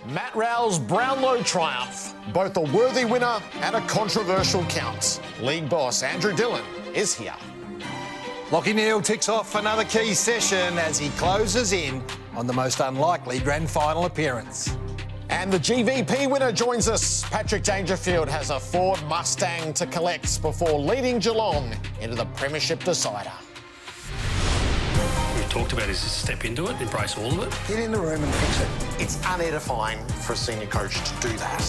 Matt Rowell's Brownlow triumph, both a worthy winner and a controversial count. League boss Andrew Dillon is here. Lachie Neale ticks off another key session as he closes in on the most unlikely grand final appearance. And the GVP winner joins us. Patrick Dangerfield has a Ford Mustang to collect before leading Geelong into the premiership decider. We've talked about is to step into it, embrace all of it. Get in the room and fix it. It's unedifying for a senior coach to do that.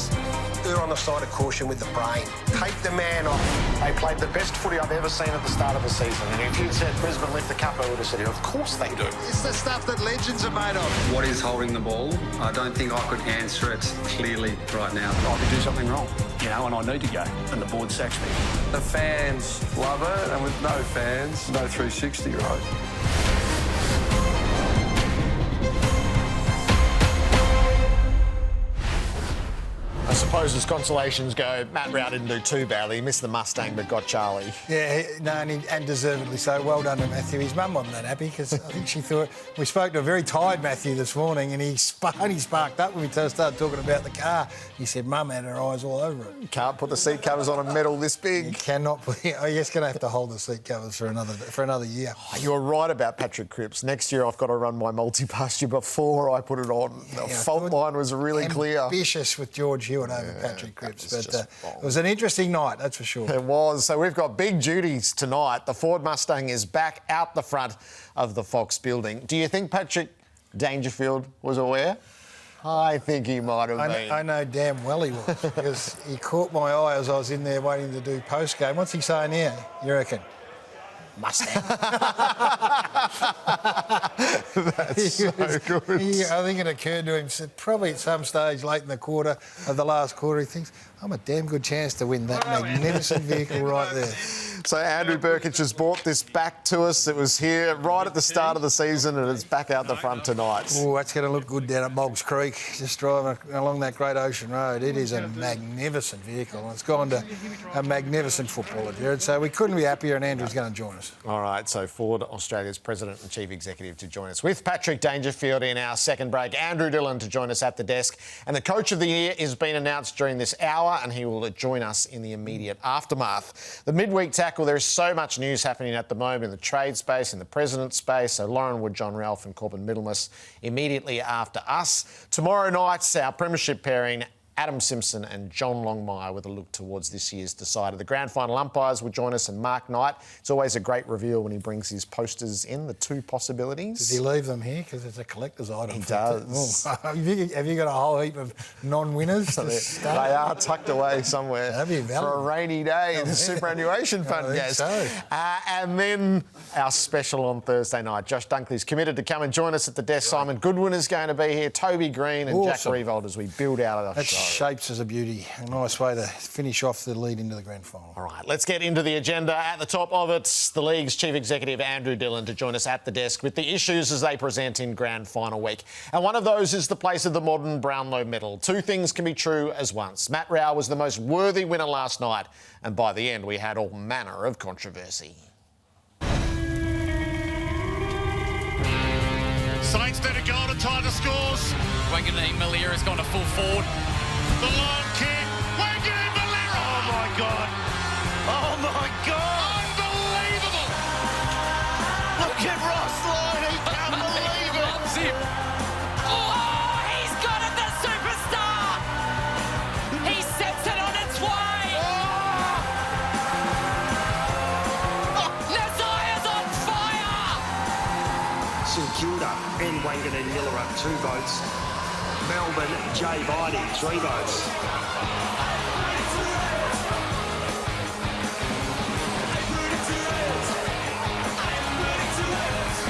They're on the side of caution with the brain. Take the man off. They played the best footy I've ever seen at the start of the season. And if you'd said Brisbane lift the cup, I would have said, of course they do. It's the stuff that legends are made of. What is holding the ball? I don't think I could answer it clearly right now. I could do something wrong, and I need to go, and the board sacks me. The fans love it, and with no fans, no 360, right? I suppose as consolations go, Matt Rowell didn't do too badly. He missed the Mustang but got Charlie. Yeah, and deservedly so. Well done to Matthew. His mum wasn't that happy because I think she thought... We spoke to a very tired Matthew this morning and he sparked up when we started talking about the car. He said Mum had her eyes all over it. You can't put the seat covers on a medal this big. You cannot put... Oh, you're just going to have to hold the seat covers for another year. Oh, you were right about Patrick Cripps. Next year I've got to run my multi past you before I put it on. The fault line was really clear. Ambitious with George Hewitt over Patrick Cripps, but it was an interesting night, that's for sure. It was. So we've got big duties tonight. The Ford Mustang is back out the front of the Fox building. Do you think Patrick Dangerfield was aware? I think he might have been. I know damn well he was, because he caught my eye as I was in there waiting to do post-game. What's he saying here, you reckon? Mustang. That's so good. I think it occurred to him, probably at some stage late in the quarter, of the last quarter, he thinks, I'm a damn good chance to win that magnificent vehicle right there. So Andrew Burkich has brought this back to us. It was here right at the start of the season and it's back out the front tonight. Oh, that's going to look good down at Boggs Creek, just driving along that great ocean road. It is a magnificent vehicle and it's gone to a magnificent footballer, Jared. So we couldn't be happier and Andrew's going to join us. All right, so Ford Australia's President and Chief Executive to join us. With Patrick Dangerfield in our second break, Andrew Dillon to join us at the desk. And the Coach of the Year has been announced during this hour and he will join us in the immediate aftermath. The midweek tackle, there is so much news happening at the moment in the trade space, in the President space. So Lauren Wood, John Ralph and Corbin Middlemas immediately after us. Tomorrow night's our premiership pairing, Adam Simpson and John Longmire, with a look towards this year's decider. The grand final umpires will join us, and Mark Knight. It's always a great reveal when he brings his posters in, the two possibilities. Does he leave them here? Because it's a collector's item. He does. Have you got a whole heap of non-winners? They are tucked away somewhere for a rainy day in the superannuation fund, guys. So. And then our special on Thursday night. Josh Dunkley's committed to come and join us at the desk. Simon Goodwin is going to be here, Toby Green and Jack Revold as we build out of the show. Shapes as a beauty. A nice way to finish off the lead into the grand final. All right, let's get into the agenda. At the top of it, the League's Chief Executive, Andrew Dillon, to join us at the desk with the issues as they present in grand final week. And one of those is the place of the modern Brownlow medal. Two things can be true as once. Matt Rowell was the most worthy winner last night, and by the end we had all manner of controversy. Saints need a goal to tie the scores. Wanganeen Malira has gone to full forward. The long kick. Wanganeen Malira. Oh, my God. Oh, my God. Unbelievable. Look at Ross Lyon. He can't believe it. Loves him. Oh, he's got it, the superstar. He sets it on its way. Oh. Nazia's on fire. St Kilda and Wanganeen Miller up 2 votes. Melbourne, Jay Videy, 3 votes.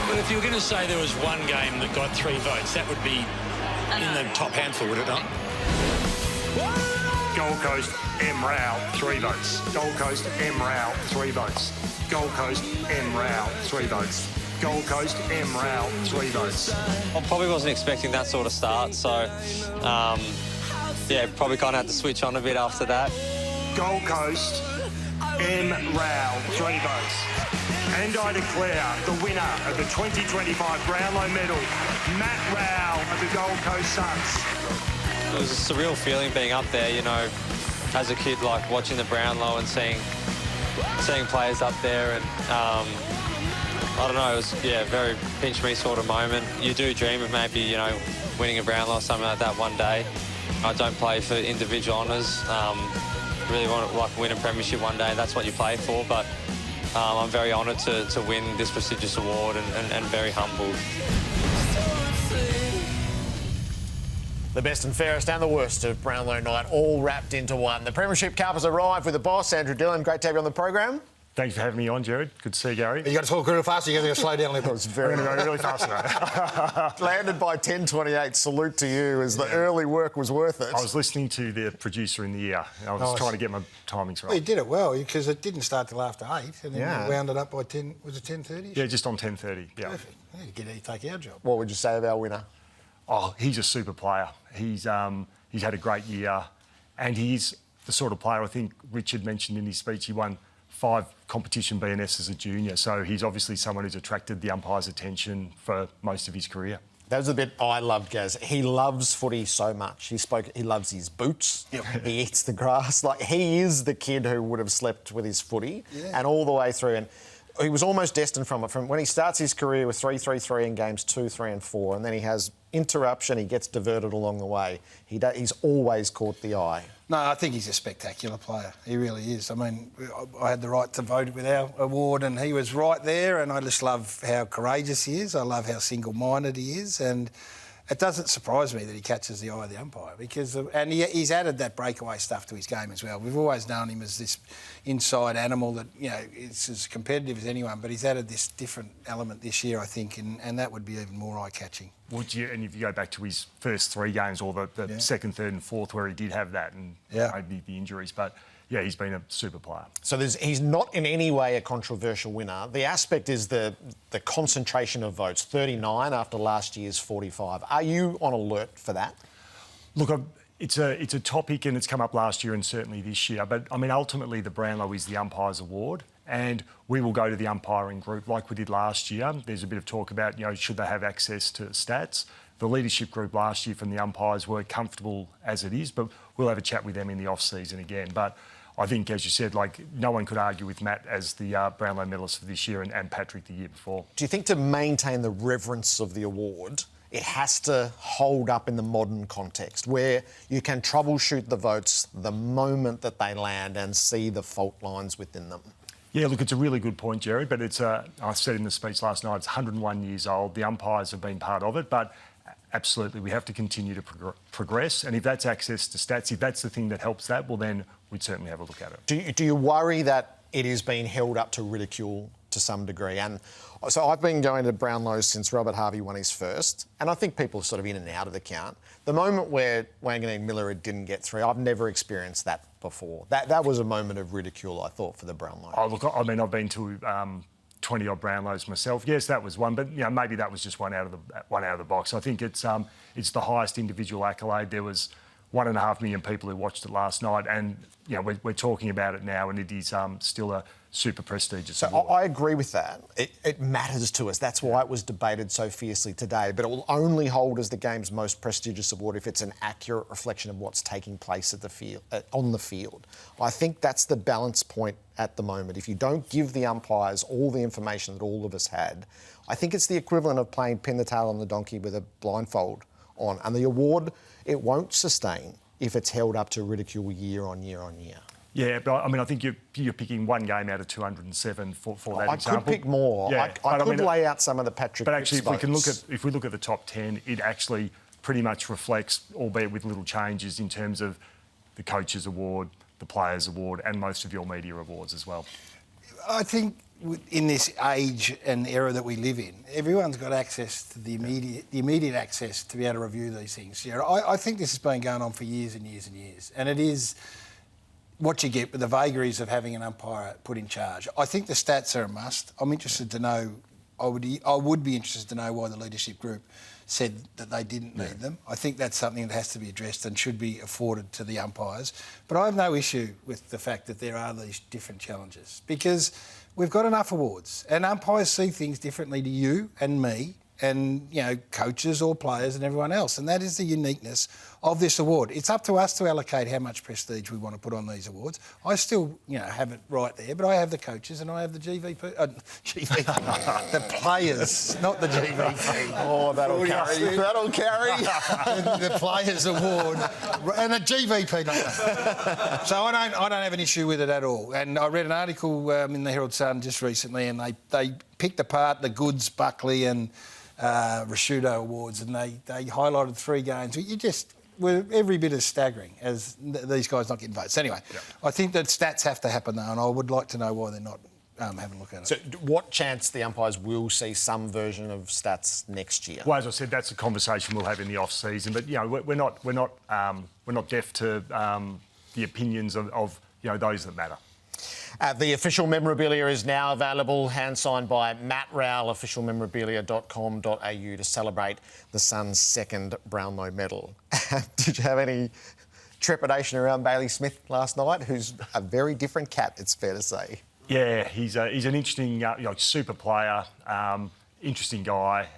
But if you were going to say there was one game that got 3 votes, that would be in the top handful, would it not? Gold Coast, M. Rao, 3 votes. Gold Coast, M. Rao, 3 votes. Gold Coast, M. Rao, 3 votes. Gold Coast, M. Rao, 3 votes. I probably wasn't expecting that sort of start, so yeah, probably kind of had to switch on a bit after that. Gold Coast, M. Rao, 3 votes. And I declare the winner of the 2025 Brownlow medal, Matt Rowell of the Gold Coast Suns. it was a surreal feeling being up there, you know, as a kid, like watching the Brownlow and seeing players up there, and I don't know, it was, yeah, very pinch me sort of moment. You do dream of maybe, you know, winning a Brownlow or something like that one day. I don't play for individual honours. Really want to like win a premiership one day, and that's what you play for. But I'm very honoured to win this prestigious award and very humbled. The best and fairest and the worst of Brownlow night, all wrapped into one. The Premiership Cup has arrived with the boss, Andrew Dillon. Great to have you on the program. Thanks for having me on, Jared. Good to see you, Gary. You got to talk real fast, you got to slow down a little bit. It's very I'm going to go really fast now. landed by 10:28. Salute to you, as the early work was worth it. I was listening to the producer in the ear. I was trying to get my timings right. Well, you did it well, because it didn't start till after 8, and then you wound it up by 10, was it 10:30? Yeah, just on 10:30, yeah. Perfect. Yeah, you take our job. What would you say of our winner? Oh, he's a super player. He's had a great year, and he's the sort of player, I think Richard mentioned in his speech, he won 5 competition BNS as a junior, so he's obviously someone who's attracted the umpire's attention for most of his career. That was the bit I loved, Gaz. He loves footy so much. He loves his boots. Yep. He eats the grass. Like, he is the kid who would have slept with his footy, and all the way through. And he was almost destined from it. From when he starts his career with 3-3-3 in games 2, 3 and 4, and then he has interruption, he gets diverted along the way. He's always caught the eye. No, I think he's a spectacular player. He really is. I mean, I had the right to vote with our award, and he was right there, and I just love how courageous he is. I love how single-minded he is, and it doesn't surprise me that he catches the eye of the umpire, because he's added that breakaway stuff to his game as well. We've always known him as this inside animal that, you know, is as competitive as anyone, but he's added this different element this year, I think, and that would be even more eye-catching. And if you go back to his first 3 games, or the second, third and fourth, where he did have that, and maybe the injuries, but yeah, he's been a super player. So he's not in any way a controversial winner. The aspect is the concentration of votes, 39 after last year's 45. Are you on alert for that? Look, it's a topic, and it's come up last year and certainly this year, but I mean, ultimately the Brownlow is the umpire's award, and we will go to the umpiring group like we did last year. There's a bit of talk about, you know, should they have access to stats? The leadership group last year from the umpires were comfortable as it is, but we'll have a chat with them in the off-season again. But I think, as you said, like, no one could argue with Matt as the Brownlow medalist for this year and Patrick the year before. Do you think to maintain the reverence of the award, it has to hold up in the modern context, where you can troubleshoot the votes the moment that they land and see the fault lines within them? Yeah, look, it's a really good point, Jared, but I said in the speech last night, it's 101 years old. The umpires have been part of it, but absolutely, we have to continue to progress. And if that's access to stats, if that's the thing that helps that, well, then we'd certainly have a look at it. Do you worry that it is being held up to ridicule to some degree? And so I've been going to Brownlows since Robert Harvey won his first, and I think people are sort of in and out of the count. The moment where Wanganeen Miller didn't get through, I've never experienced that before. That was a moment of ridicule, I thought, for the Brownlow. Oh, look, I mean, I've been to 20-odd Brownlows myself. Yes, that was one, but you know, maybe that was just one out of the box. I think it's the highest individual accolade. There was 1.5 million people who watched it last night, and you know, we're talking about it now, and it is still a super prestigious award. I agree with that. It matters to us. That's why it was debated so fiercely today. But it will only hold as the game's most prestigious award if it's an accurate reflection of what's taking place at the field, on the field. I think that's the balance point at the moment. If you don't give the umpires all the information that all of us had, I think it's the equivalent of playing pin the tail on the donkey with a blindfold on. And the award, it won't sustain if it's held up to ridicule year on year on year. Yeah, but I mean, I think you're picking one game out of 207 for that example. I could pick more. Yeah, I could lay out some of the Patrick. But actually, if we look at the top 10, it actually pretty much reflects, albeit with little changes, in terms of the coaches' award, the players' award, and most of your media awards as well. I think in this age and era that we live in, everyone's got access to the immediate access to be able to review these things. You know, I think this has been going on for years and years and years, and it is what you get with the vagaries of having an umpire put in charge. I think the stats are a must. I'm interested to know. I would be interested to know why the leadership group said that they didn't need them. I think that's something that has to be addressed and should be afforded to the umpires. But I have no issue with the fact that there are these different challenges, because we've got enough awards and umpires see things differently to you and me and, coaches or players and everyone else. And that is the uniqueness of this award. It's up to us to allocate how much prestige we want to put on these awards. I still, have it right there, but I have the coaches and I have the GVP, the players, not the GVP. Oh, that'll carry. That'll carry. the Players Award and a GVP number. So I don't have an issue with it at all. And I read an article in the Herald Sun just recently, and they picked apart the Goods, Buckley and Rashudo awards, and they highlighted 3 games. You just were every bit as staggering as these guys not getting votes. Anyway, I think that stats have to happen though, and I would like to know why they're not having a look at it. So what chance the umpires will see some version of stats next year? Well, as I said, that's a conversation we'll have in the off-season. But we're not deaf to the opinions of those that matter. The official memorabilia is now available, hand-signed by Matt Rowell, officialmemorabilia.com.au, to celebrate the Suns' 2nd Brownlow medal. Did you have any trepidation around Bailey Smith last night, who's a very different cat, it's fair to say? Yeah, he's an interesting, super player, interesting guy.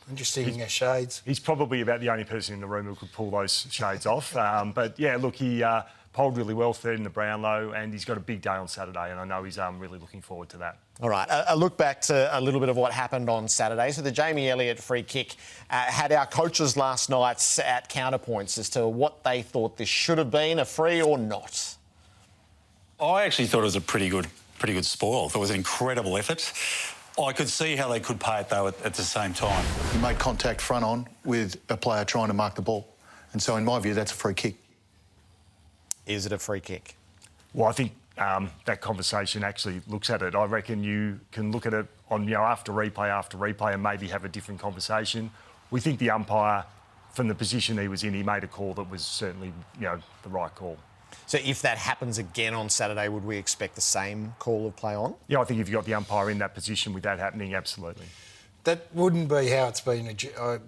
Interesting shades. He's probably about the only person in the room who could pull those shades off. But, yeah, look, he polled really well, 3rd in the Brownlow, and he's got a big day on Saturday, and I know he's really looking forward to that. All right, a look back to a little bit of what happened on Saturday. So the Jamie Elliott free kick had our coaches last night at counterpoints as to what they thought this should have been, a free or not. I actually thought it was a pretty good spoil. I thought it was an incredible effort. I could see how they could pay it, though, at the same time. You made contact front on with a player trying to mark the ball. And so, in my view, that's a free kick. Is it a free kick? Well, I think that conversation actually looks at it. I reckon you can look at it on, after replay and maybe have a different conversation. We think the umpire, from the position he was in, he made a call that was certainly, the right call. So if that happens again on Saturday, would we expect the same call of play on? Yeah, I think if you've got the umpire in that position with that happening, absolutely. That wouldn't be how it's been,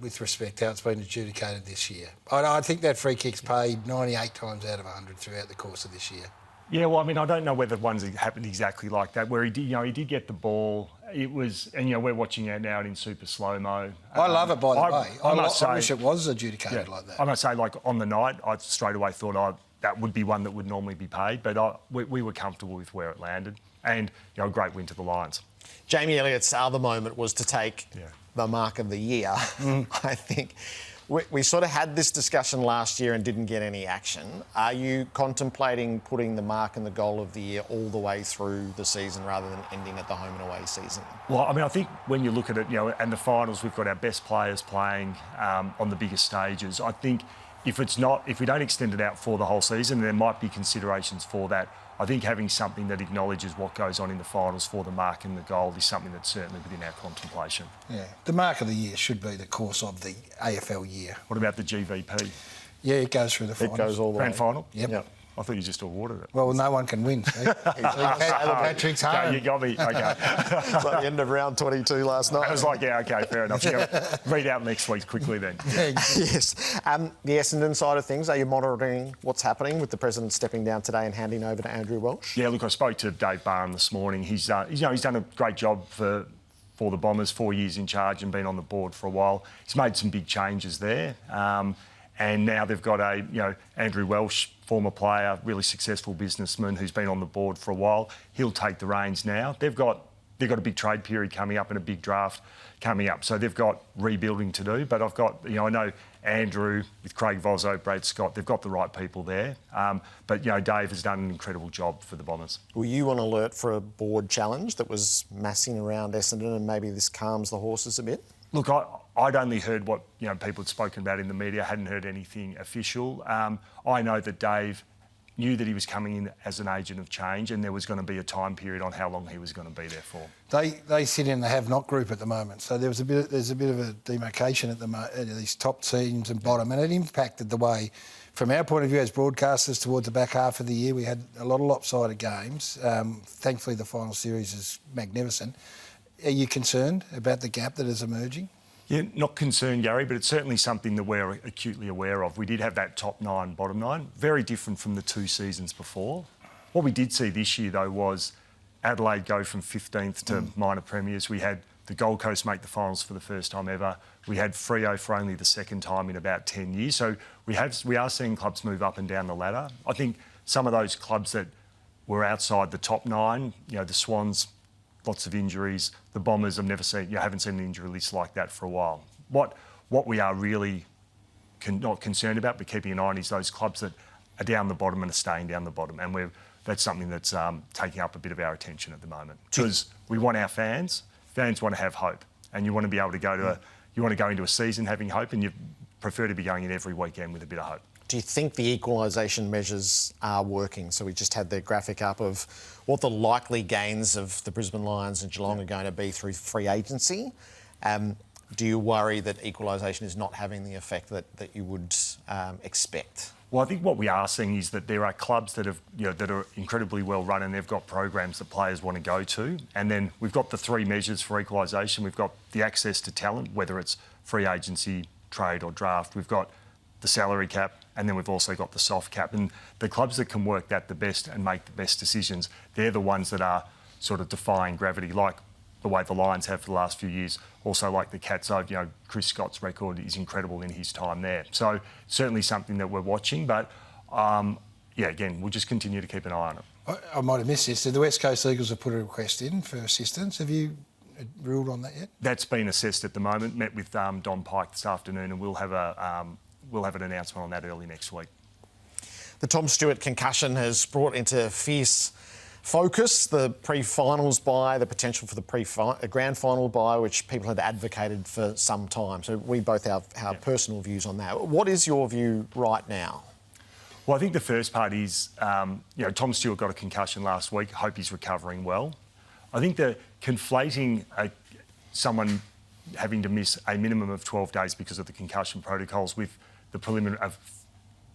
with respect, how it's been adjudicated this year. I think that free kick's paid 98 times out of 100 throughout the course of this year. Yeah, well, I mean, I don't know whether one's happened exactly like that, where he did get the ball. It was, and we're watching it now in super slow-mo. I love it, by the way. I wish it was adjudicated like that. I must say, like, on the night, I straight away thought that would be one that would normally be paid, but we were comfortable with where it landed. And, a great win to the Lions. Jamie Elliott's other moment was to take the mark of the year. I think we sort of had this discussion last year and didn't get any action. Are you contemplating putting the mark and the goal of the year all the way through the season rather than ending at the home and away season? Well, I mean, I think when you look at it, and the finals, we've got our best players playing on the biggest stages. I think if we don't extend it out for the whole season, there might be considerations for that. I think having something that acknowledges what goes on in the finals for the mark and the goal is something that's certainly within our contemplation. Yeah, the mark of the year should be the course of the AFL year. What about the GVP? Yeah, it goes through the finals. It goes all the way. Grand final? Yep. I thought you just awarded it. Well, no one can win. Patrick's home. Okay, you got me. Okay. It's like the end of round 22 last night. I was like, yeah, okay, fair enough. Read out next week quickly then. Yes. The Essendon side of things, are you monitoring what's happening with the president stepping down today and handing over to Andrew Welsh? Yeah, look, I spoke to Dave Barham this morning. He's done a great job for the Bombers, 4 years in charge and been on the board for a while. He's made some big changes there. And now they've got Andrew Welsh, former player, really successful businessman who's been on the board for a while. He'll take the reins now. They've got a big trade period coming up and a big draft coming up. So they've got rebuilding to do. But I know Andrew with Craig Vozzo, Brad Scott, they've got the right people there. But Dave has done an incredible job for the Bombers. Were you on alert for a board challenge that was massing around Essendon and maybe this calms the horses a bit? Look, I'd only heard what people had spoken about in the media. I hadn't heard anything official. I know that Dave knew that he was coming in as an agent of change, and there was going to be a time period on how long he was going to be there for. They sit in the have-not group at the moment, so there's a bit of a demarcation at these top teams and bottom, and it impacted the way, from our point of view as broadcasters, towards the back half of the year. We had a lot of lopsided games. Thankfully, the final series is magnificent. Are you concerned about the gap that is emerging? Yeah, not concerned, Gary, but it's certainly something that we're acutely aware of. We did have that top 9, bottom 9, very different from the 2 seasons before. What we did see this year, though, was Adelaide go from 15th to minor premiers. We had the Gold Coast make the finals for the first time ever. We had Freo for only the second time in about 10 years. So we are seeing clubs move up and down the ladder. I think some of those clubs that were outside the top 9, the Swans, lots of injuries. The Bombers, haven't seen an injury list like that for a while. What we are really not concerned about, but keeping an eye on, is those clubs that are down the bottom and are staying down the bottom. And that's something that's taking up a bit of our attention at the moment. Because we want our fans want to have hope. And you want to be able to go into a season having hope, and you prefer to be going in every weekend with a bit of hope. Do you think the equalisation measures are working? So we just had the graphic up of what the likely gains of the Brisbane Lions and Geelong are going to be through free agency. Do you worry that equalisation is not having the effect that you would expect? Well, I think what we are seeing is that there are clubs that are incredibly well run, and they've got programs that players want to go to. And then we've got the 3 measures for equalisation. We've got the access to talent, whether it's free agency, trade or draft. We've got the salary cap, and then we've also got the soft cap. And the clubs that can work that the best and make the best decisions, they're the ones that are sort of defying gravity, like the way the Lions have for the last few years. Also like the Cats, Chris Scott's record is incredible in his time there. So certainly something that we're watching, but again, we'll just continue to keep an eye on it. I might have missed this. Did the West Coast Eagles have put a request in for assistance? Have you ruled on that yet? That's been assessed at the moment. Met with Don Pike this afternoon, and we'll have an announcement on that early next week. The Tom Stewart concussion has brought into fierce focus the pre-finals bye, the potential for the grand final bye, which people had advocated for some time. So we both have personal views on that. What is your view right now? Well, I think the first part is, Tom Stewart got a concussion last week. Hope he's recovering well. I think that conflating someone having to miss a minimum of 12 days because of the concussion protocols with the preliminary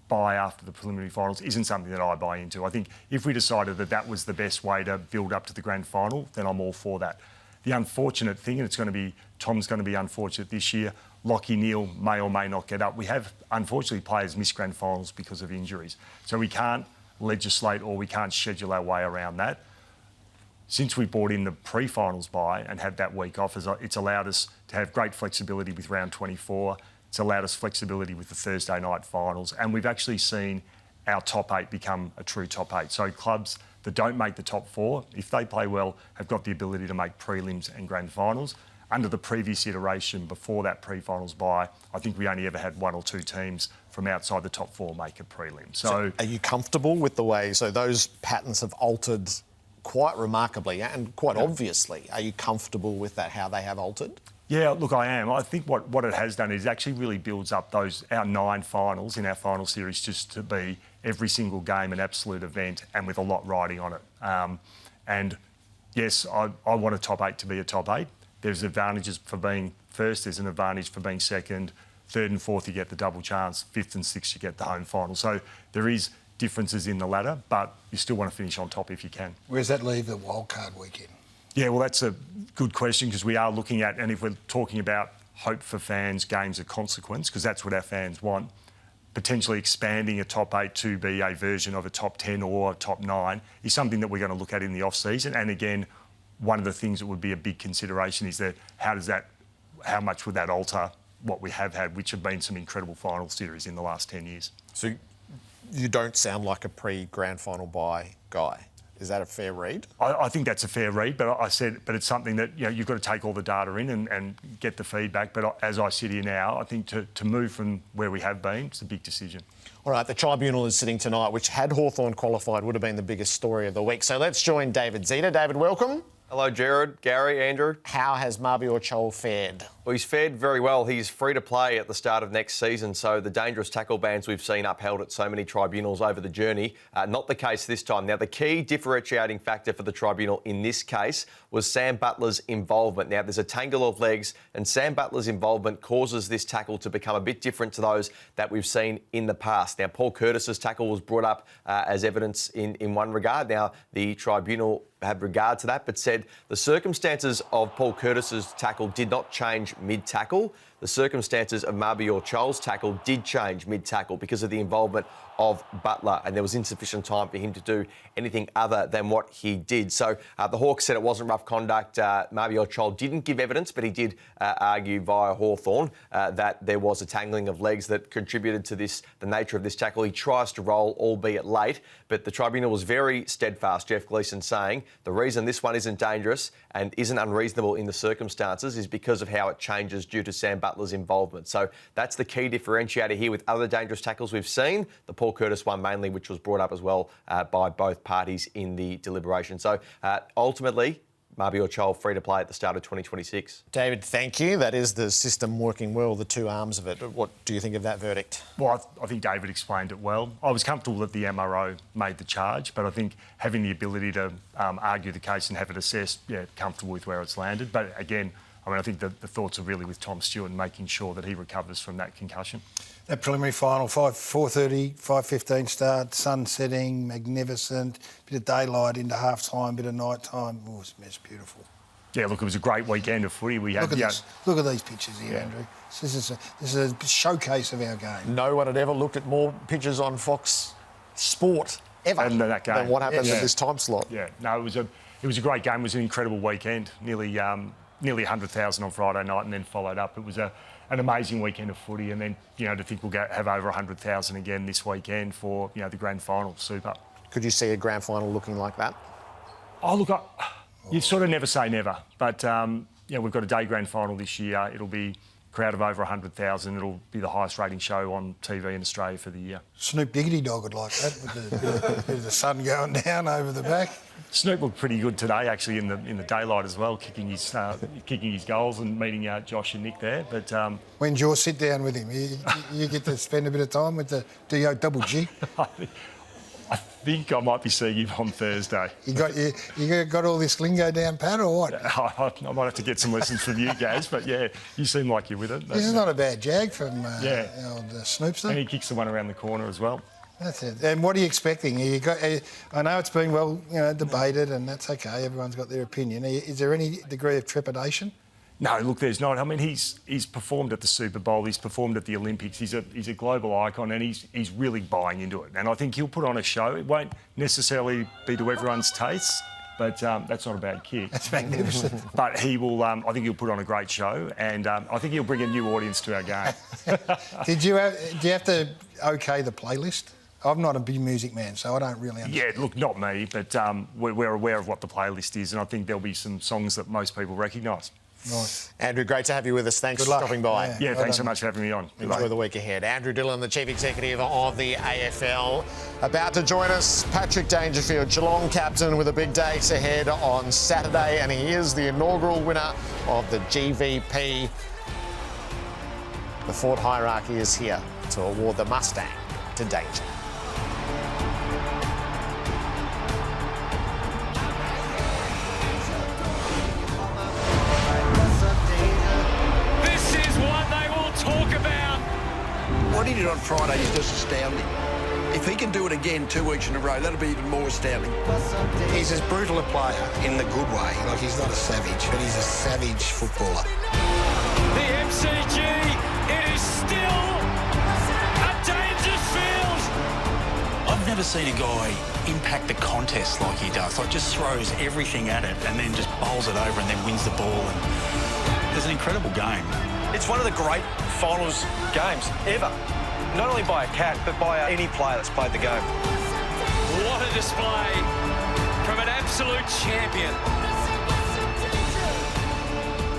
bye after the preliminary finals isn't something that I buy into. I think if we decided that that was the best way to build up to the grand final, then I'm all for that. The unfortunate thing, and Tom's going to be unfortunate this year, Lachie Neale may or may not get up. We have, unfortunately, players miss grand finals because of injuries. So we can't legislate or we can't schedule our way around that. Since we brought in the pre-finals bye and had that week off, it's allowed us to have great flexibility with round 24. It's allowed us flexibility with the Thursday night finals. And we've actually seen our top 8 become a true top 8. So clubs that don't make the top 4, if they play well, have got the ability to make prelims and grand finals. Under the previous iteration, before that pre-finals bye, I think we only ever had 1 or 2 teams from outside the top 4 make a prelim. So are you comfortable with the way... So those patterns have altered quite remarkably and quite obviously. Are you comfortable with that, how they have altered? Yeah, look, I am. I think what it has done is actually really builds up our 9 finals in our final series just to be every single game an absolute event and with a lot riding on it. And yes, I want a top 8 to be a top 8. There's advantages for being first, there's an advantage for being second. 3rd and 4th, you get the double chance. 5th and 6th, you get the home final. So there is differences in the ladder, but you still want to finish on top if you can. Where does that leave the wildcard weekend? Yeah, well, that's a good question because we are looking at, and if we're talking about hope for fans, games of consequence, because that's what our fans want, potentially expanding a top 8 to be a version of a top 10 or top 9 is something that we're going to look at in the off-season. And again, one of the things that would be a big consideration is that how much would that alter what we have had, which have been some incredible final series in the last 10 years. So you don't sound like a pre-grand final bye guy. Is that a fair read? I think that's a fair read, but it's something that you've got to take all the data in and get the feedback. But as I sit here now, I think to move from where we have been, it's a big decision. All right, the Tribunal is sitting tonight, which had Hawthorn qualified would have been the biggest story of the week. So let's join David Zeta. David, welcome. Hello, Jared, Gary, Andrew. How has Mabior Chol fared? Well, he's fared very well. He's free to play at the start of next season, so the dangerous tackle bans we've seen upheld at so many tribunals over the journey, not the case this time. Now, the key differentiating factor for the tribunal in this case was Sam Butler's involvement. Now, there's a tangle of legs, and Sam Butler's involvement causes this tackle to become a bit different to those that we've seen in the past. Now, Paul Curtis's tackle was brought up as evidence in one regard. Now, the tribunal had regard to that, but said the circumstances of Paul Curtis's tackle did not change mid-tackle. the circumstances of Mabior Chol's tackle did change mid-tackle because of the involvement of Butler, and there was insufficient time for him to do anything other than what he did. So the Hawks said it wasn't rough conduct. Mabior Chol didn't give evidence, but he did argue via Hawthorn that there was a tangling of legs that contributed to this, the nature of this tackle. He tries to roll, albeit late, but the tribunal was very steadfast, Jeff Gleeson, saying the reason this one isn't dangerous and isn't unreasonable in the circumstances is because of how it changes due to Sam Butler's involvement. So that's the key differentiator here with other dangerous tackles we've seen. The Paul Curtis one mainly, which was brought up as well by both parties in the deliberation. So ultimately, Mabior Chol free to play at the start of 2026. David, thank you. That is the system working well, the two arms of it. What do you think of that verdict? Well, I think David explained it well. I was comfortable that the MRO made the charge, but I think having the ability to argue the case and have it assessed, yeah, comfortable with where it's landed. But again, I mean, I think the thoughts are really with Tom Stewart and making sure that he recovers from that concussion. That preliminary final, 4:30, 5:15 start, sun setting, magnificent, bit of daylight into half-time, bit of night time. Oh, it's beautiful. Yeah, look, it was a great weekend of footy. We had, look at these pictures here, Andrew. This is a showcase of our game. No one had ever looked at more pictures on Fox Sport ever than what happened at this time slot. Yeah, no, it was a great game. It was an incredible weekend. Nearly 100,000 on Friday night, and then followed up. It was an amazing weekend of footy, and then to think we'll have over 100,000 again this weekend for the grand final. Super. Could you see a grand final looking like that? Oh look, you sort of never say never, but we've got a day grand final this year. It'll be a crowd of over 100,000. It'll be the highest rating show on TV in Australia for the year. Snoop Diggity Dog would like that with bit of the sun going down over the back. Snoop looked pretty good today, actually, in the daylight as well, kicking his goals and meeting Josh and Nick there. But when's your sit down with him? You get to spend a bit of time with the DO Double G. I think I might be seeing him on Thursday. You got all this lingo down pat or what? I might have to get some lessons from you guys, but yeah, you seem like you're with it. This is not a bad jag from old Snoopster. And he kicks the one around the corner as well. That's it. And what are you expecting? I know it's been well, debated, and that's okay. Everyone's got their opinion. Is there any degree of trepidation? No, look, there's not. I mean, he's performed at the Super Bowl. He's performed at the Olympics. He's a global icon, and he's really buying into it. And I think he'll put on a show. It won't necessarily be to everyone's taste, but that's not a bad kick. That's magnificent. But he will. I think he'll put on a great show, and I think he'll bring a new audience to our game. Do you have to okay the playlist? I'm not a big music man, so I don't really understand. Yeah, look, not me, but we're aware of what the playlist is, and I think there'll be some songs that most people recognise. Nice. Andrew, great to have you with us. Thanks for stopping by. Yeah, thanks so much for having me on. Enjoy the week ahead. Andrew Dillon, the Chief Executive of the AFL. About to join us, Patrick Dangerfield, Geelong captain, with a big day ahead on Saturday, and he is the inaugural winner of the GVP. The Ford hierarchy is here to award the Mustang to Danger. What he did on Friday is just astounding. If he can do it again 2 weeks in a row, that'll be even more astounding. He's as brutal a player in the good way. Like, he's not a savage, but he's a savage footballer. The MCG, it is still a Dangerfield. I've never seen a guy impact the contest like he does. Like, just throws everything at it and then just bowls it over and then wins the ball. And it's an incredible game. It's one of the great finals games ever. Not only by a cat, but by any player that's played the game. What a display from an absolute champion.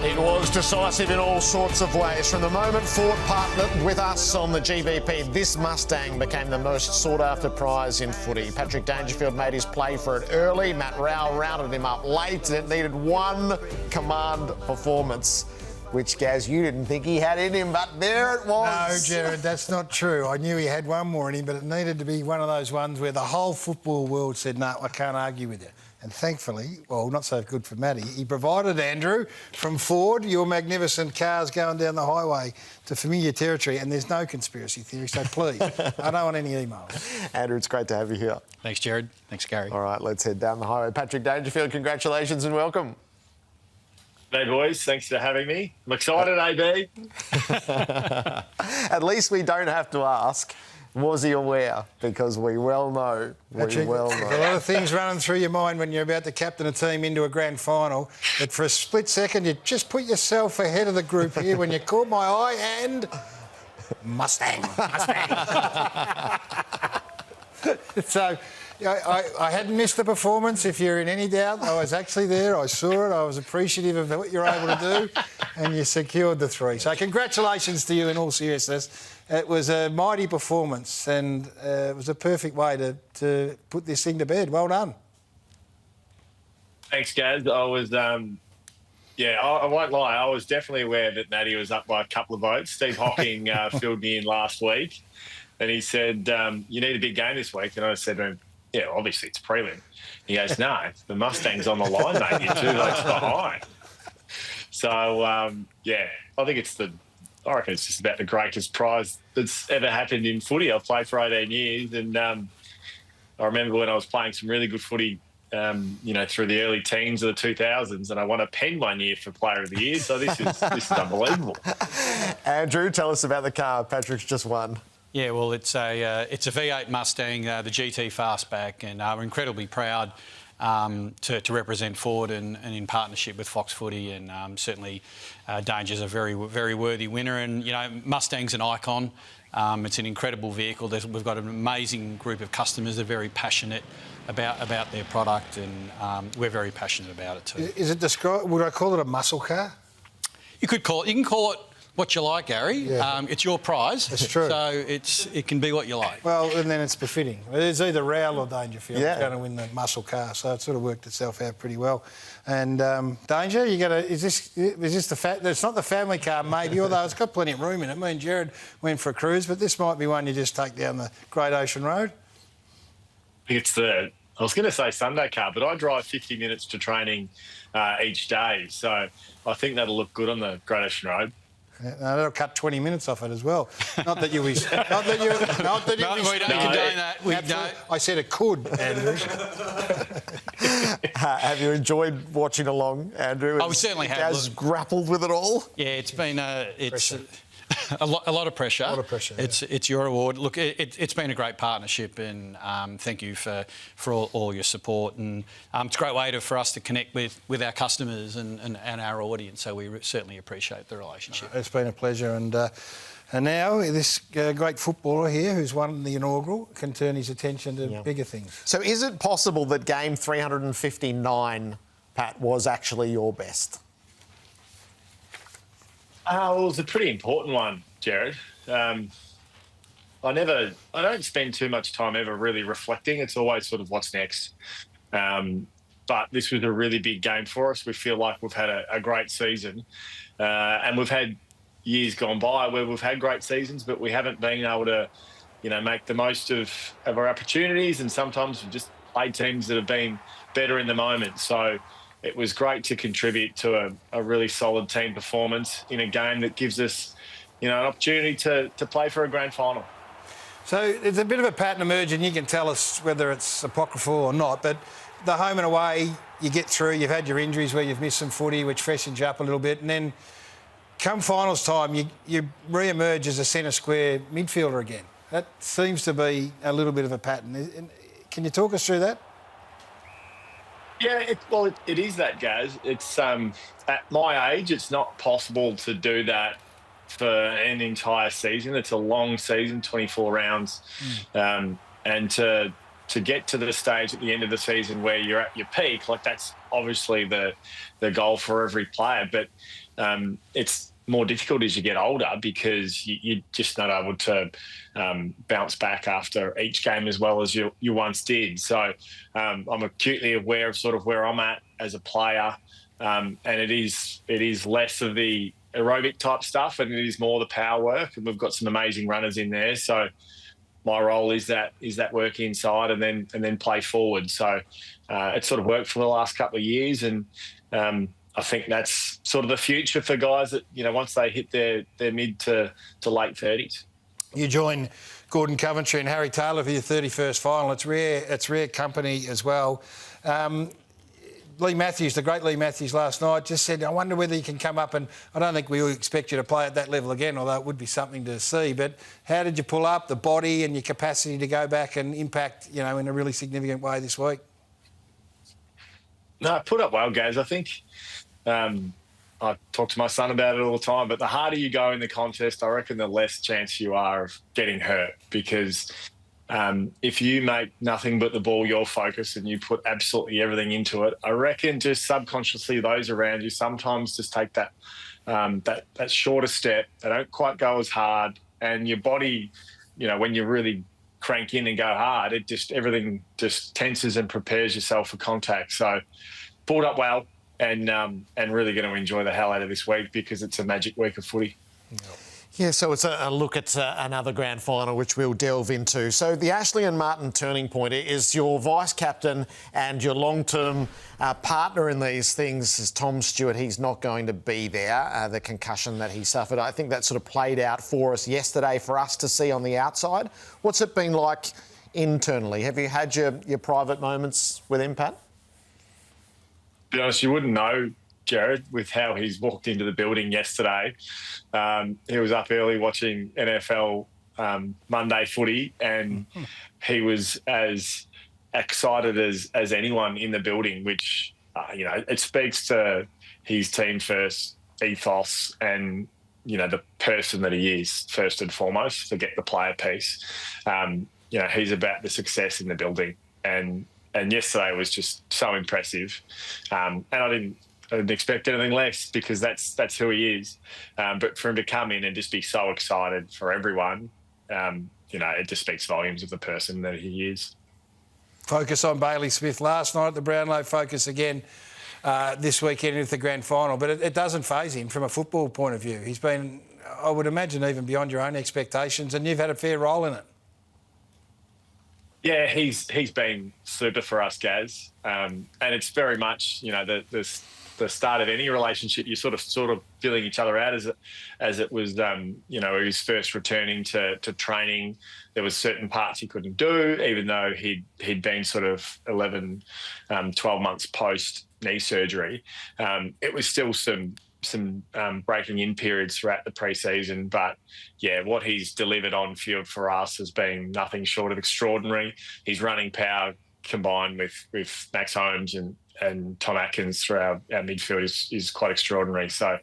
It was decisive in all sorts of ways. From the moment Ford partnered with us on the GVP, this Mustang became the most sought-after prize in footy. Patrick Dangerfield made his play for it early. Matt Rowell rounded him up late. It needed one command performance, which, Gaz, you didn't think he had in him, but there it was. No, Jared, that's not true. I knew he had one more in him, but it needed to be one of those ones where the whole football world said, no, I can't argue with you. And thankfully, well, not so good for Matty, he provided, Andrew, from Ford, your magnificent cars going down the highway to familiar territory, and there's no conspiracy theory, so please, I don't want any emails. Andrew, it's great to have you here. Thanks, Jared. Thanks, Gary. All right, let's head down the highway. Patrick Dangerfield, congratulations and welcome. Hey, boys. Thanks for having me. I'm excited, AB. At least we don't have to ask, was he aware? Because we well know. Patrick, there's a lot of things running through your mind when you're about to captain a team into a grand final, that for a split second you just put yourself ahead of the group here when you caught my eye and... Mustang. So... I hadn't missed the performance. If you're in any doubt, I was actually there. I saw it. I was appreciative of what you're able to do, and you secured the 3. So congratulations to you in all seriousness. It was a mighty performance, and it was a perfect way to put this thing to bed. Well done. Thanks, Gaz. I was, I won't lie. I was definitely aware that Natty was up by a couple of votes. Steve Hocking filled me in last week, and he said, you need a big game this week. And I said to him, yeah, obviously it's prelim. He goes, no, the Mustang's on the line, mate. You're 2 votes behind. So, I think I reckon it's just about the greatest prize that's ever happened in footy. I've played for 18 years, and I remember when I was playing some really good footy, through the early teens of the 2000s, and I won a pen one year for Player of the Year. So this is unbelievable. Andrew, tell us about the car Patrick's just won. Yeah, well, it's a V8 Mustang, the GT Fastback, and we're incredibly proud to represent Ford and in partnership with Fox Footy, and certainly Danger's a very, very worthy winner. And, Mustang's an icon. It's an incredible vehicle. We've got an amazing group of customers that are very passionate about their product, and we're very passionate about it too. Is it would I call it a muscle car? You can call it what you like, Gary. Yeah. It's your prize. That's true. So it can be what you like. Well, and then it's befitting. It's either Rowell or Dangerfield that's going to win the muscle car, so it sort of worked itself out pretty well. And Danger, is this the it's not the family car maybe, although it's got plenty of room in it. Me and Jared went for a cruise, but this might be one you just take down the Great Ocean Road. It's I was going to say Sunday car, but I drive 50 minutes to training each day, so I think that'll look good on the Great Ocean Road. Yeah, that'll cut 20 minutes off it as well. Not that you wish. We don't condone that. I said it could, Andrew. Have you enjoyed watching along, Andrew? We certainly have. Has grappled with it all? Yeah, it's been a lot of pressure. A lot of pressure. It's your award. Look, it's been a great partnership, and thank you for all your support. And it's a great way for us to connect with our customers and our audience. So we certainly appreciate the relationship. It's been a pleasure, and now this great footballer here, who's won the inaugural, can turn his attention to bigger things. So is it possible that game 359, Pat, was actually your best? Well, it was a pretty important one, Jared. I don't spend too much time ever really reflecting. It's always sort of what's next. But this was a really big game for us. We feel like we've had a great season. And we've had years gone by where we've had great seasons, but we haven't been able to, make the most of our opportunities. And sometimes we've just played teams that have been better in the moment. So it was great to contribute to a really solid team performance in a game that gives us, an opportunity to play for a grand final. So there's a bit of a pattern emerging. You can tell us whether it's apocryphal or not, but the home and away, you get through. You've had your injuries where you've missed some footy, which freshens you up a little bit. And then come finals time, you re-emerge as a centre square midfielder again. That seems to be a little bit of a pattern. Can you talk us through that? Yeah, it is that, Gaz. It's at my age, it's not possible to do that for an entire season. It's a long season, 24 rounds, and to get to the stage at the end of the season where you're at your peak, like that's obviously the goal for every player. But it's more difficult as you get older because you're just not able to bounce back after each game as well as you once did. So I'm acutely aware of sort of where I'm at as a player, and it is less of the aerobic type stuff and it is more the power work, and we've got some amazing runners in there. So my role is that work inside and then play forward. So it's sort of worked for the last couple of years, and I think that's sort of the future for guys that, once they hit their mid to late 30s. You join Gordon Coventry and Harry Taylor for your 31st final. It's rare company as well. Lee Matthews, the great Lee Matthews last night, just said, I wonder whether you can come up, and I don't think we expect you to play at that level again, although it would be something to see. But how did you pull up the body and your capacity to go back and impact, in a really significant way this week? No, I put up well, Gaz. I think I talk to my son about it all the time, but the harder you go in the contest, I reckon the less chance you are of getting hurt, because if you make nothing but the ball your focus and you put absolutely everything into it, I reckon just subconsciously those around you sometimes just take that shorter step. They don't quite go as hard, and your body, when you really crank in and go hard, everything just tenses and prepares yourself for contact. So pulled up well, and really going to enjoy the hell out of this week, because it's a magic week of footy. Yeah, so it's a look at another grand final, which we'll delve into. So the Ashley and Martin turning point is your vice-captain and your long-term partner in these things is Tom Stewart. He's not going to be there, the concussion that he suffered. I think that sort of played out for us yesterday for us to see on the outside. What's it been like internally? Have you had your private moments with him, Pat? To be honest, you wouldn't know, Jared, with how he's walked into the building yesterday. He was up early watching NFL Monday footy, and he was as excited as anyone in the building, which, it speaks to his team first ethos and, the person that he is first and foremost. Forget the player piece. He's about the success in the building, and yesterday was just so impressive. And I didn't expect anything less, because that's who he is. But for him to come in and just be so excited for everyone, it just speaks volumes of the person that he is. Focus on Bailey Smith last night at the Brownlow. Focus again this weekend into the grand final. But it doesn't faze him from a football point of view. He's been, I would imagine, even beyond your own expectations, and you've had a fair role in it. Yeah, he's been super for us, Gaz, and it's very much the start of any relationship. You're sort of feeling each other out as it was. He was first returning to training. There was certain parts he couldn't do, even though he'd been sort of 11, 12 months post knee surgery. It was still some breaking in periods throughout the pre-season, but yeah, what he's delivered on field for us has been nothing short of extraordinary. His running power combined with Max Holmes and Tom Atkins through our midfield is quite extraordinary. So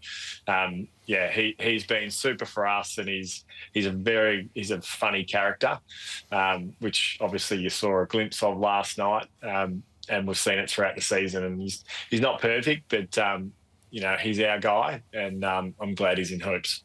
he's been super for us, and he's a funny character, which obviously you saw a glimpse of last night, and we've seen it throughout the season. And he's not perfect, but he's our guy, and I'm glad he's in hoops.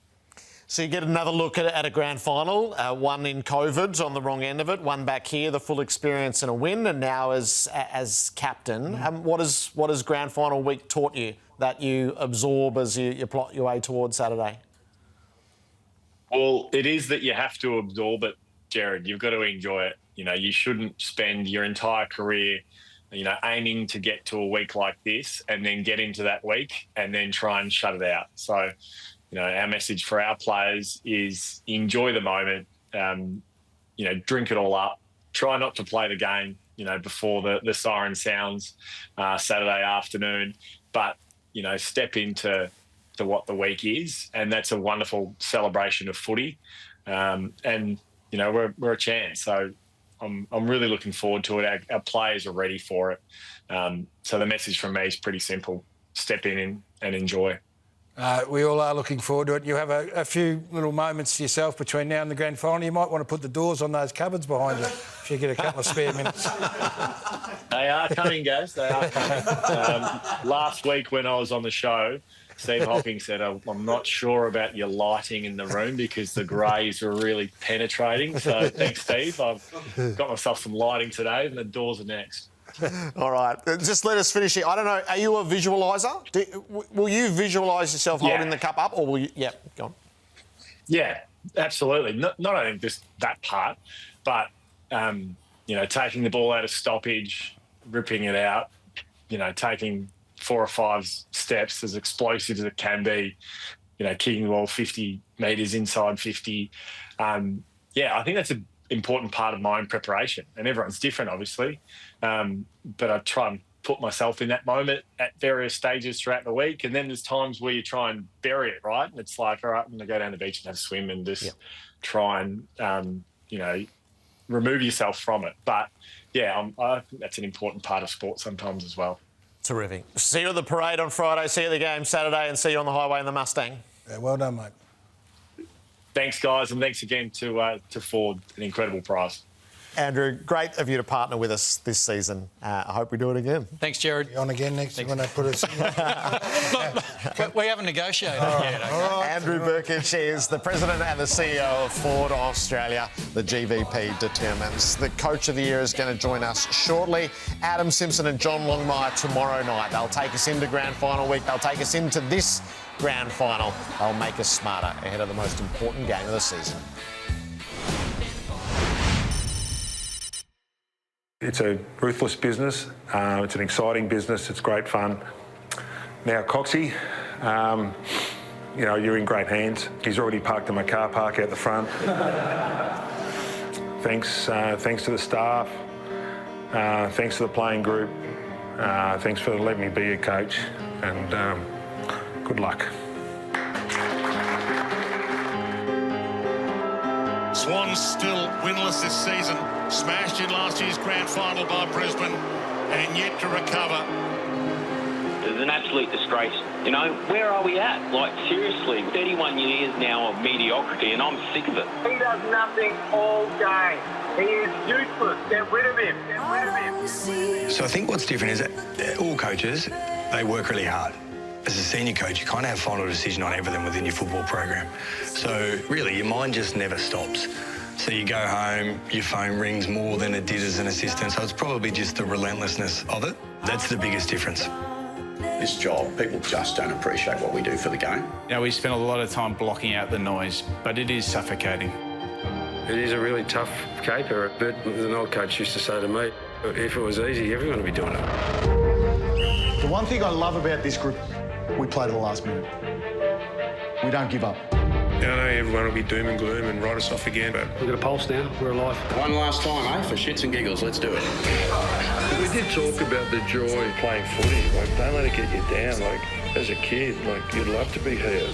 So you get another look at a grand final, one in COVID on the wrong end of it, one back here, the full experience and a win, and now as captain. What has grand final week taught you that you absorb as you plot your way towards Saturday? Well, it is that you have to absorb it, Jared. You've got to enjoy it. You shouldn't spend your entire career aiming to get to a week like this and then get into that week and then try and shut it out. So, our message for our players is enjoy the moment, drink it all up. Try not to play the game, before the siren sounds Saturday afternoon, but, step into what the week is. And that's a wonderful celebration of footy. And, we're a chance. So, I'm really looking forward to it. Our players are ready for it. So the message from me is pretty simple. Step in and enjoy. We all are looking forward to it. You have a few little moments to yourself between now and the grand final. You might want to put the doors on those cupboards behind you if you get a couple of spare minutes. They are coming, guys. They are coming. Last week when I was on the show, Steve Hocking said, I'm not sure about your lighting in the room because the greys were really penetrating. So thanks, Steve. I've got myself some lighting today, and the doors are next. All right. Just let us finish here. I don't know, are you a visualiser? Will you visualise yourself holding the cup up, or will you... Yeah, go on. Yeah, absolutely. Not only just that part, but, taking the ball out of stoppage, ripping it out, taking 4 or 5 steps, as explosive as it can be, kicking the ball 50 metres inside 50. I think that's an important part of my own preparation. And everyone's different, obviously. But I try and put myself in that moment at various stages throughout the week. And then there's times where you try and bury it, right? And it's like, all right, I'm going to go down the beach and have a swim and just try and, remove yourself from it. But, I think that's an important part of sport sometimes as well. Terrific. See you at the parade on Friday, see you at the game Saturday, and see you on the highway in the Mustang. Yeah, well done, mate. Thanks, guys, and thanks again to Ford. An incredible prize. Andrew, great of you to partner with us this season. I hope we do it again. Thanks, Jared. You on again next when they put us We haven't negotiated yet. Okay? Andrew Burkich is the president and the CEO of Ford Australia. The GVP determines. The coach of the year is going to join us shortly. Adam Simpson and John Longmire tomorrow night. They'll take us into grand final week. They'll take us into this grand final. They'll make us smarter ahead of the most important game of the season. It's a ruthless business. It's an exciting business. It's great fun. Now, Coxie, you're in great hands. He's already parked in my car park out the front. Thanks to the staff. Thanks to the playing group. Thanks for letting me be your coach. And good luck. Swans still winless this season, smashed in last year's grand final by Brisbane, and yet to recover. It's an absolute disgrace. Where are we at? Like, seriously, 31 years now of mediocrity, and I'm sick of it. He does nothing all game. He is useless. Get rid of him. Get rid of him. So I think what's different is that all coaches, they work really hard. As a senior coach, you kind of have final decision on everything within your football program. So really, your mind just never stops. So you go home, your phone rings more than it did as an assistant. So it's probably just the relentlessness of it. That's the biggest difference. This job, people just don't appreciate what we do for the game. We spend a lot of time blocking out the noise, but it is suffocating. It is a really tough caper, but an old coach used to say to me, if it was easy, everyone would be doing it. The one thing I love about this group, we play to the last minute. We don't give up. I know everyone will be doom and gloom and write us off again, but We've got a pulse now. We're alive. One last time, for shits and giggles, let's do it. We did talk about the joy of playing footy. Like, don't let it get you down. Like, as a kid, you'd love to be here.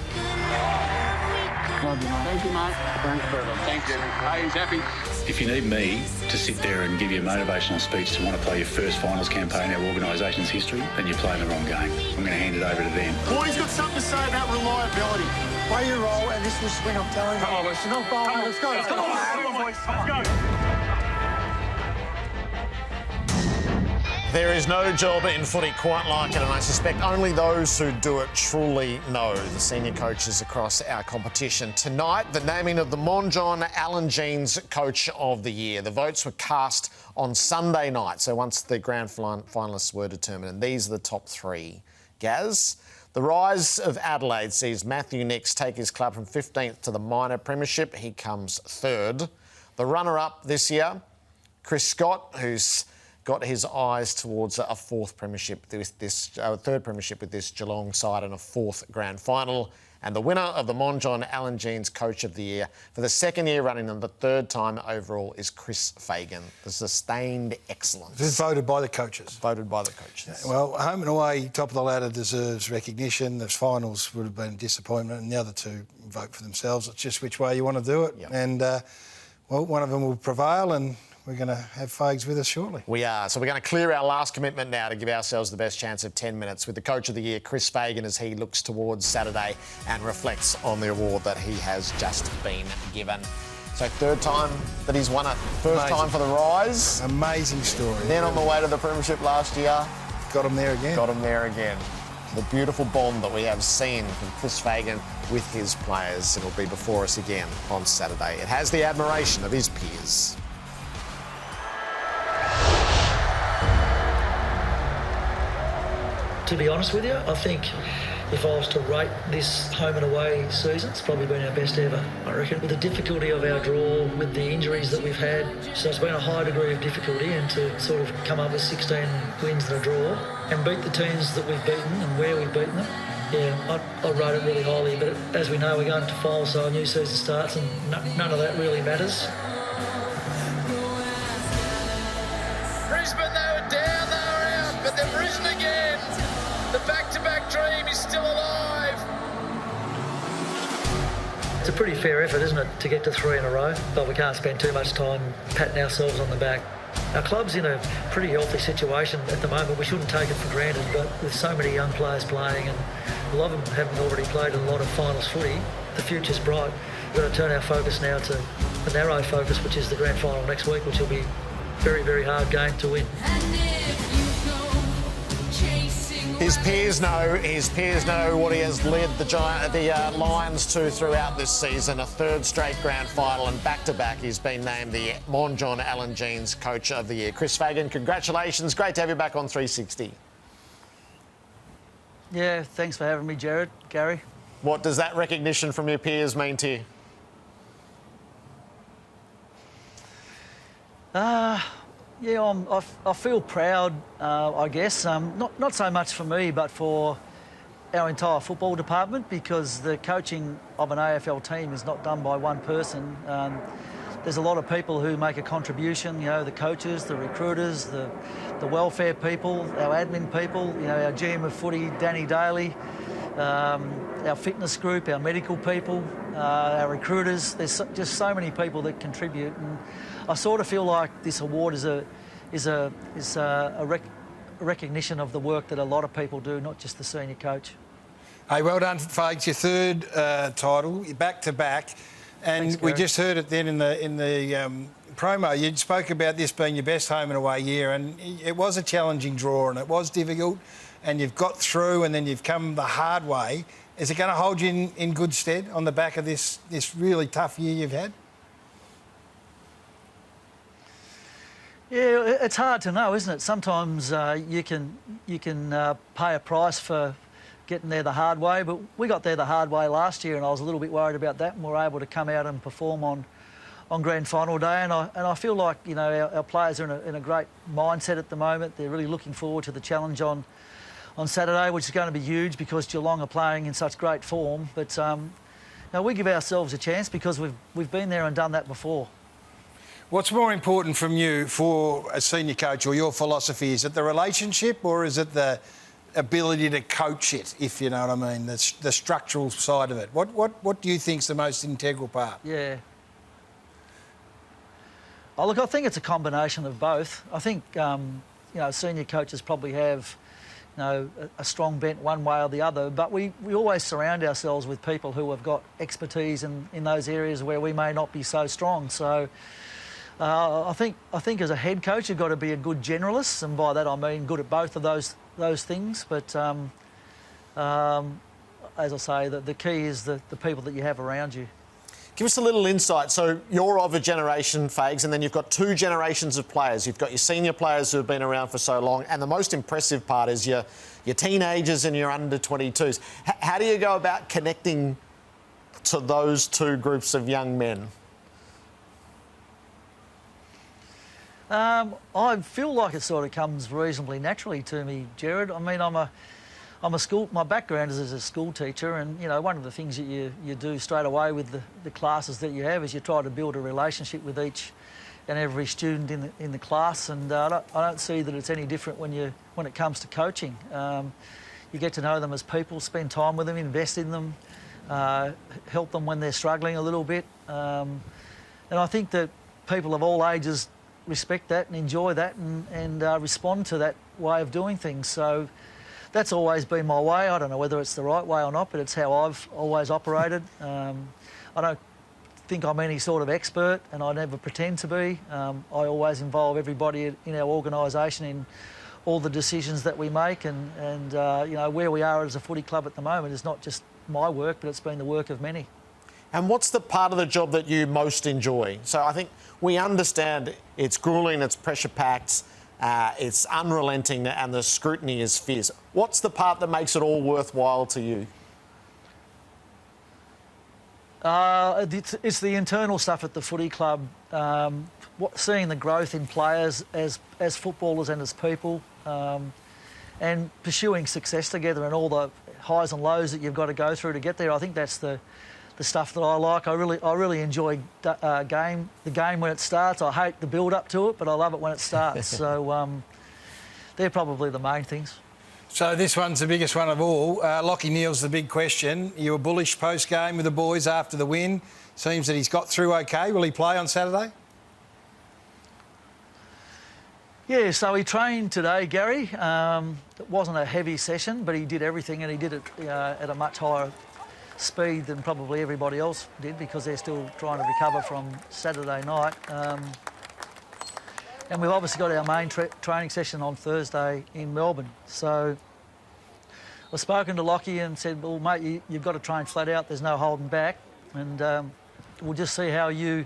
Thank you, mate. Thanks, brother. Thanks. Hey, he's happy. If you need me to sit there and give you a motivational speech to want to play your first finals campaign in our organisation's history, then you're playing the wrong game. I'm going to hand it over to them. Boy's got something to say about reliability. Play your role, and this was swing, I'm telling you. Come on, let's go. Come on, boys. Let's go. There is no job in footy quite like it, and I suspect only those who do it truly know. The senior coaches across our competition. Tonight, the naming of the Monjon Alan Jeans Coach of the Year. The votes were cast on Sunday night, so once the grand finalists were determined, and these are the top three. Gaz? The rise of Adelaide sees Matthew Nicks take his club from 15th to the minor premiership. He comes third. The runner-up this year, Chris Scott, who's got his eyes towards a third premiership with this Geelong side and a fourth grand final. And the winner of the Monjon Alan Jeans Coach of the Year for the second year running and the third time overall is Chris Fagan. The sustained excellence. This is voted by the coaches. Voted by the coaches. Yeah, well, home and away, top of the ladder deserves recognition. The finals would have been a disappointment, and the other two vote for themselves. It's just which way you want to do it. Yep. And, one of them will prevail, and we're going to have Fags with us shortly. We are. So we're going to clear our last commitment now to give ourselves the best chance of 10 minutes with the Coach of the Year, Chris Fagan, as he looks towards Saturday and reflects on the award that he has just been given. So third time that he's won it. First time for the Rise. Amazing story. Then on the way to the Premiership last year. Got him there again. Got him there again. The beautiful bond that we have seen from Chris Fagan with his players. It'll be before us again on Saturday. It has the admiration of his peers. To be honest with you, I think if I was to rate this home and away season, it's probably been our best ever, I reckon. With the difficulty of our draw, with the injuries that we've had, so it's been a high degree of difficulty, and to sort of come up with 16 wins and a draw and beat the teams that we've beaten and where we've beaten them, yeah, I rate it really highly. But as we know, we're going to finals, so a new season starts, and none of that really matters. Brisbane, they were down, they were out, but they've risen again. The back-to-back dream is still alive. It's a pretty fair effort, isn't it, to get to 3 in a row? But we can't spend too much time patting ourselves on the back. Our club's in a pretty healthy situation at the moment. We shouldn't take it for granted, but with so many young players playing and a lot of them having already played a lot of finals footy, the future's bright. We've got to turn our focus now to the narrow focus, which is the grand final next week, which will be a very, very hard game to win. His peers know what he has led the Lions to throughout this season. A third straight grand final and back-to-back. He's been named the Mon Allen Jeans Coach of the Year. Chris Fagan, congratulations. Great to have you back on 360. Yeah, thanks for having me, Jared. Gary. What does that recognition from your peers mean to you? Yeah, I feel proud, I guess. Not so much for me, but for our entire football department, because the coaching of an AFL team is not done by one person. There's a lot of people who make a contribution, you know, the coaches, the recruiters, the welfare people, our admin people, you know, our GM of footy, Danny Daly, our fitness group, our medical people, our recruiters. There's just so many people that contribute, and I sort of feel like this award is a recognition of the work that a lot of people do, not just the senior coach. Hey, well done, Fags. Your third title, you're back to back, and Thanks, we Gary. just heard it then in the promo. You spoke about this being your best home and away year, and it was a challenging draw, and it was difficult, and you've got through, and then you've come the hard way. Is it going to hold you in good stead on the back of this really tough year you've had? Yeah, it's hard to know, isn't it? Sometimes you can pay a price for getting there the hard way, but we got there the hard way last year, and I was a little bit worried about that, and we were able to come out and perform on grand final day, and I feel like, you know, our players are in a great mindset at the moment. They're really looking forward to the challenge on Saturday, which is going to be huge because Geelong are playing in such great form. But now we give ourselves a chance because we've been there and done that before. What's more important from you for a senior coach, or your philosophy? Is it the relationship, or is it the ability to coach it, if you know what I mean, the structural side of it? What do you think's the most integral part? Yeah. Oh, look, I think it's a combination of both. I think, you know, senior coaches probably have, you know, a strong bent one way or the other, but we always surround ourselves with people who have got expertise in those areas where we may not be so strong. So I think as a head coach, you've got to be a good generalist, and by that I mean good at both of those things. But as I say, the key is the people that you have around you. Give us a little insight. So you're of a generation, Fags, and then you've got two generations of players. You've got your senior players who have been around for so long, and the most impressive part is your teenagers and your under-22s. How do you go about connecting to those two groups of young men? I feel like it sort of comes reasonably naturally to me, Jared. I mean, my background is as a school teacher, and, you know, one of the things that you do straight away with the classes that you have is you try to build a relationship with each and every student in the class, and I don't see that it's any different when it comes to coaching. You get to know them as people, spend time with them, invest in them, help them when they're struggling a little bit, and I think that people of all ages respect that and enjoy that and respond to that way of doing things. So that's always been my way. I don't know whether it's the right way or not, but it's how I've always operated. I don't think I'm any sort of expert, and I never pretend to be. I always involve everybody in our organisation in all the decisions that we make, and you know, where we are as a footy club at the moment is not just my work, but it's been the work of many. And what's the part of the job that you most enjoy? So I think we understand it's gruelling, it's pressure-packed, it's unrelenting, and the scrutiny is fierce. What's the part that makes it all worthwhile to you? It's the internal stuff at the footy club, seeing the growth in players as footballers and as people, and pursuing success together and all the highs and lows that you've got to go through to get there. I think that's the stuff that I like. I really enjoy the game when it starts. I hate the build up to it, but I love it when it starts. So they're probably the main things. So this one's the biggest one of all. Lachie Neale's the big question. You were bullish post-game with the boys after the win. Seems that he's got through OK. Will he play on Saturday? Yeah, so he trained today, Gary. It wasn't a heavy session, but he did everything, and he did it at a much higher speed than probably everybody else did, because they're still trying to recover from Saturday night. And we've obviously got our main training session on Thursday in Melbourne. So I've spoken to Lachie and said, well, mate, you've got to train flat out. There's no holding back. And we'll just see how you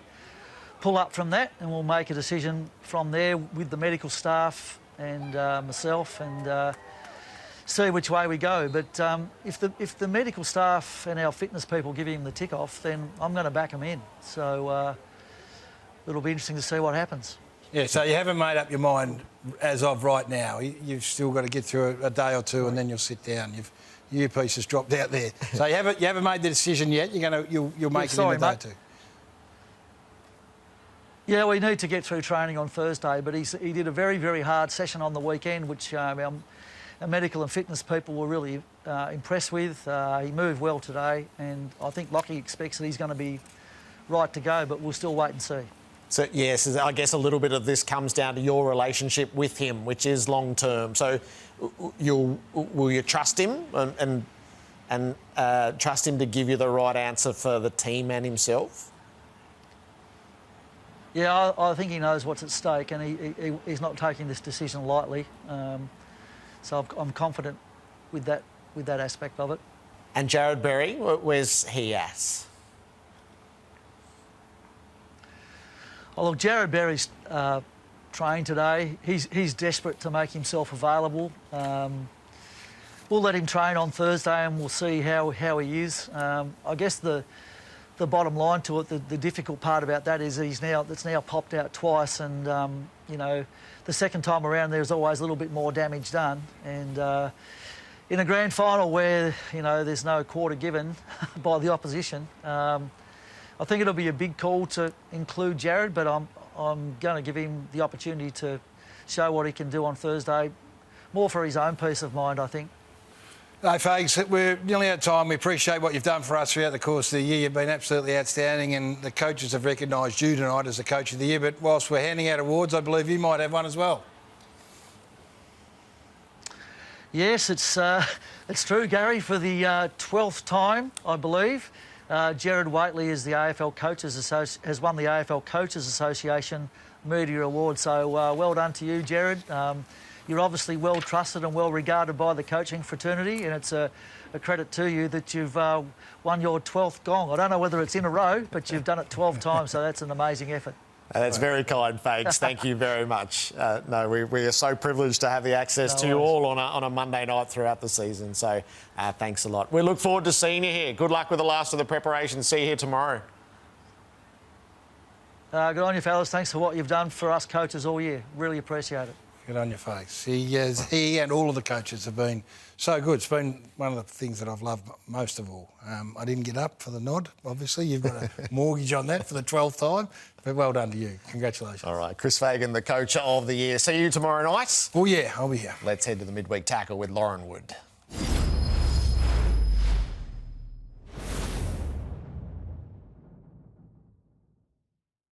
pull up from that, and we'll make a decision from there with the medical staff and myself, and see which way we go. But if the medical staff and our fitness people give him the tick off, then I'm going to back him in. So it'll be interesting to see what happens. Yeah, so you haven't made up your mind as of right now. You've still got to get through a day or two, and then you'll sit down. Your piece has dropped out there. So you haven't made the decision yet. You'll make it in a day or two. Yeah, we need to get through training on Thursday, but he did a very, very hard session on the weekend, which our medical and fitness people were really impressed with. He moved well today, and I think Lachie expects that he's going to be right to go, but we'll still wait and see. So, yes, I guess a little bit of this comes down to your relationship with him, which is long-term. So will you trust him and trust him to give you the right answer for the team and himself? Yeah, I think he knows what's at stake, and he's not taking this decision lightly. So I'm confident with that aspect of it. And Jared Berry, where's he at? Oh, look, Jared Berry's trained today. He's desperate to make himself available. We'll let him train on Thursday, and we'll see how he is. I guess the bottom line to it, the difficult part about that is it's now popped out twice, and you know, the second time around there's always a little bit more damage done. And in a grand final where there's no quarter given by the opposition, I think it'll be a big call to include Jared, but I'm going to give him the opportunity to show what he can do on Thursday, more for his own peace of mind, I think. No, Fags, we're nearly out of time. We appreciate what you've done for us throughout the course of the year. You've been absolutely outstanding, and the coaches have recognised you tonight as the Coach of the Year. But whilst we're handing out awards, I believe you might have one as well. Yes, it's true, Gary. For the 12th time, I believe, Jared Waitley is the AFL has won the AFL Coaches Association Media Award. So well done to you, Jared. You're obviously well trusted and well regarded by the coaching fraternity, and it's a credit to you that you've won your 12th gong. I don't know whether it's in a row, but you've done it 12 times, so that's an amazing effort. That's very kind, Fags. Thank you very much. No, we are so privileged to have the access to you all on a Monday night throughout the season. So thanks a lot. We look forward to seeing you here. Good luck with the last of the preparation. See you here tomorrow. Good on you, fellas. Thanks for what you've done for us coaches all year. Really appreciate it. Good on your face. He and all of the coaches have been so good. It's been one of the things that I've loved most of all. I didn't get up for the nod, obviously. You've got a mortgage on that for the 12th time. But well done to you. Congratulations. All right, Chris Fagan, the Coach of the Year. See you tomorrow night. Oh, yeah, I'll be here. Let's head to the midweek tackle with Lauren Wood.